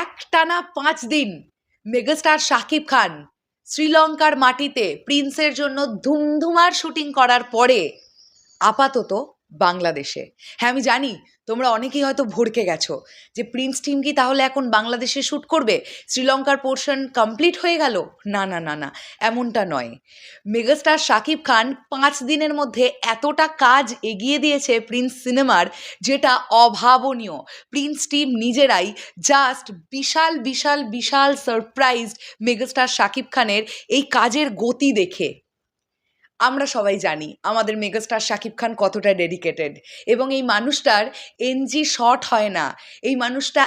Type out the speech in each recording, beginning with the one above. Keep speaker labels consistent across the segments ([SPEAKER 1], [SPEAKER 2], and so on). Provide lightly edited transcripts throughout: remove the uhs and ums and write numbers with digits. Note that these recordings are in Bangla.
[SPEAKER 1] একটানা 5 দিন মেগাস্টার শাকিব খান শ্রীলঙ্কার মাটিতে প্রিন্সের জন্য ধুমধুমার শুটিং করার পরে আপাতত বাংলাদেশে। হ্যাঁ, আমি জানি তোমরা অনেকেই হয়তো ভড়কে গেছো যে প্রিন্স টিম কি তাহলে এখন বাংলাদেশে শ্যুট করবে, শ্রীলঙ্কার পোর্শন কমপ্লিট হয়ে গেল। না না না না, এমনটা নয়। মেগাস্টার শাকিব খান 5 দিনের মধ্যে এতটা কাজ এগিয়ে দিয়েছে প্রিন্স সিনেমার, যেটা অভাবনীয়। প্রিন্স টিম নিজেরাই জাস্ট বিশাল বিশাল বিশাল সারপ্রাইজড মেগাস্টার শাকিব খানের এই কাজের গতি দেখে। আমরা সবাই জানি আমাদের মেগাস্টার শাকিব খান কতটা ডেডিকেটেড, এবং এই মানুষটার এনজি শর্ট হয় না। এই মানুষটা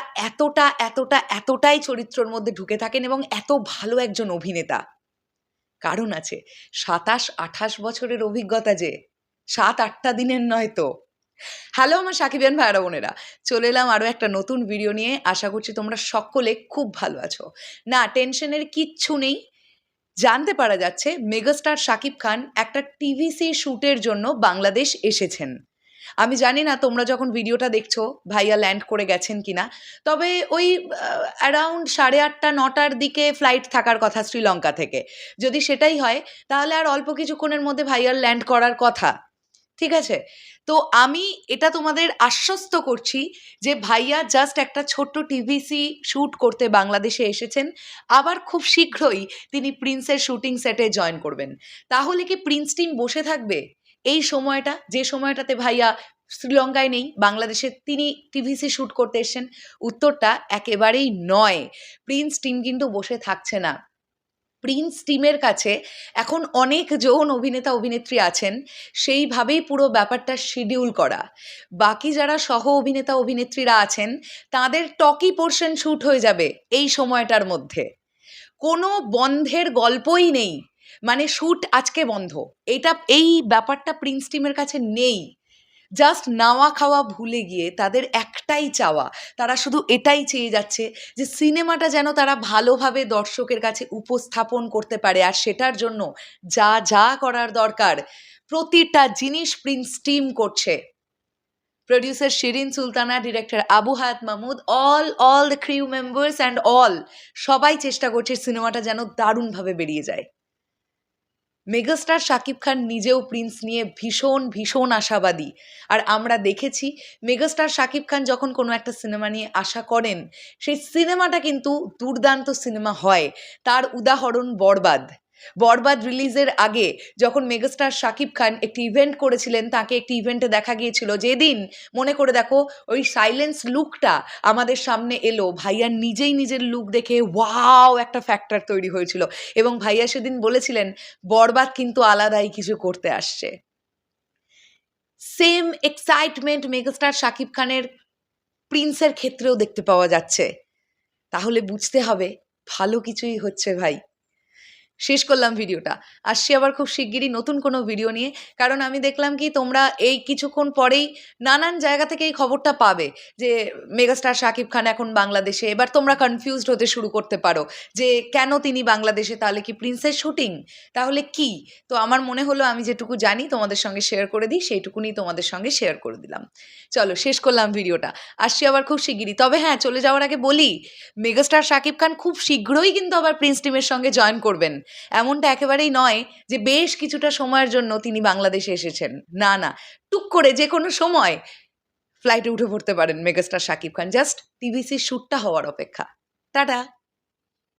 [SPEAKER 1] এতটাই চরিত্রের মধ্যে ঢুকে থাকেন এবং এত ভালো একজন অভিনেতা। কারণ আছে, 27-28 বছরের অভিজ্ঞতা, যে 7-8টা দিনের নয় তো। হ্যালো আমার সাকিবিয়ান ভাইরা বোনেরা, চলে এলাম আরও একটা নতুন ভিডিও নিয়ে। আশা করছি তোমরা সকলে খুব ভালো আছো। না, টেনশনের কিচ্ছু নেই। জানতে পারা যাচ্ছে মেগাস্টার শাকিব খান একটা টিভিসি শ্যুটের জন্য বাংলাদেশ এসেছেন। আমি জানি না তোমরা যখন ভিডিওটা দেখছো ভাইয়া ল্যান্ড করে গেছেন কিনা, তবে ওই অ্যারাউন্ড 8:30-9টার দিকে ফ্লাইট থাকার কথা শ্রীলঙ্কা থেকে। যদি সেটাই হয় তাহলে আর অল্প কিছুক্ষণের মধ্যে ভাইয়ার ল্যান্ড করার কথা। ঠিক আছে, তো আমি এটা তোমাদের আশ্বস্ত করছি যে ভাইয়া জাস্ট একটা ছোট্ট টিভিসি শ্যুট করতে বাংলাদেশে এসেছেন, আবার খুব শীঘ্রই তিনি প্রিন্সের শুটিং সেটে জয়েন করবেন। তাহলে কি প্রিন্স টিম বসে থাকবে এই সময়টা, যে সময়টাতে ভাইয়া শ্রীলঙ্কায় নেই, বাংলাদেশে তিনি টিভিসি শ্যুট করতে এসেছেন? উত্তরটা একেবারেই নয়। প্রিন্স টিম কিন্তু বসে থাকছে না। প্রিন্স টিমের কাছে এখন অনেক জন অভিনেতা অভিনেত্রী আছেন, সেইভাবেই পুরো ব্যাপারটা শিডিউল করা। বাকি যারা সহ অভিনেতা অভিনেত্রীরা আছেন তাদের টকি পোর্শন শ্যুট হয়ে যাবে এই সময়টার মধ্যে। কোনো বন্ধের গল্পই নেই, মানে শ্যুট আজকে বন্ধ, এই ব্যাপারটা প্রিন্স টিমের কাছে নেই। জাস্ট নাওয়া খাওয়া ভুলে গিয়ে তাদের একটাই চাওয়া, তারা শুধু এটাই চেয়ে যাচ্ছে যে সিনেমাটা যেন তারা ভালোভাবে দর্শকের কাছে উপস্থাপন করতে পারে। আর সেটার জন্য যা যা করার দরকার প্রতিটা জিনিস প্রিন্স টিম করছে। প্রডিউসার শিরিন সুলতানা, ডিরেক্টর আবু হায়াত Mahmud, all the crew members and সবাই চেষ্টা করছে সিনেমাটা যেন দারুণভাবে বেরিয়ে যায়। মেগাস্টার শাকিব খান নিজেও প্রিন্স নিয়ে ভীষণ ভীষণ আশাবাদী। আর আমরা দেখেছি মেগাস্টার শাকিব খান যখন কোনো একটা সিনেমা নিয়ে আশা করেন, সেই সিনেমাটা কিন্তু দুর্দান্ত সিনেমা হয়। তার উদাহরণ বরবাদ রিলিজের আগে যখন মেগাস্টার শাকিব খান একটি ইভেন্ট করেছিলেন, তাকে একটি ইভেন্টে দেখা গিয়েছিল, যেদিন মনে করে দেখো ওই সাইলেন্স লুকটা আমাদের সামনে এলো, ভাইয়া নিজেই নিজের লুক দেখে ওয়াও একটা ফ্যাক্টর তৈরি হয়েছিল। এবং ভাইয়া সেদিন বলেছিলেন বরবাদ কিন্তু আলাদাই কিছু করতে আসছে। সেম এক্সাইটমেন্ট মেগাস্টার শাকিব খানের প্রিন্সের ক্ষেত্রেও দেখতে পাওয়া যাচ্ছে। তাহলে বুঝতে হবে ভালো কিছুই হচ্ছে ভাই। শেষ করলাম ভিডিওটা, আসছি আবার খুব শিগগিরই নতুন কোনো ভিডিও নিয়ে। কারণ আমি দেখলাম কি তোমরা এই কিছুক্ষণ পরেই নানান জায়গা থেকে এই খবরটা পাবে যে মেগাস্টার শাকিব খান এখন বাংলাদেশে। এবার তোমরা কনফিউজড হতে শুরু করতে পারো যে কেন তিনি বাংলাদেশে, তাহলে কি প্রিন্সের শুটিং, তাহলে কি? তো আমার মনে হলো আমি যেটুকু জানি তোমাদের সঙ্গে শেয়ার করে দিই, সেইটুকুনি তোমাদের সঙ্গে শেয়ার করে দিলাম। চলো শেষ করলাম ভিডিওটা, আসছি আবার খুব শিগগিরই। তবে হ্যাঁ, চলে যাওয়ার আগে বলি, মেগাস্টার শাকিব খান খুব শীঘ্রই কিন্তু আবার প্রিন্স টিমের সঙ্গে জয়েন করবেন। এমনটা একেবারেই নয় যে বেশ কিছুটা সময়ের জন্য তিনি বাংলাদেশে এসেছেন। না না, টুক করে যে কোনো সময় ফ্লাইটে উঠে পড়তে পারেন megastar Shakib Khan, just TVC শ্যুটটা হওয়ার অপেক্ষা। টাটা।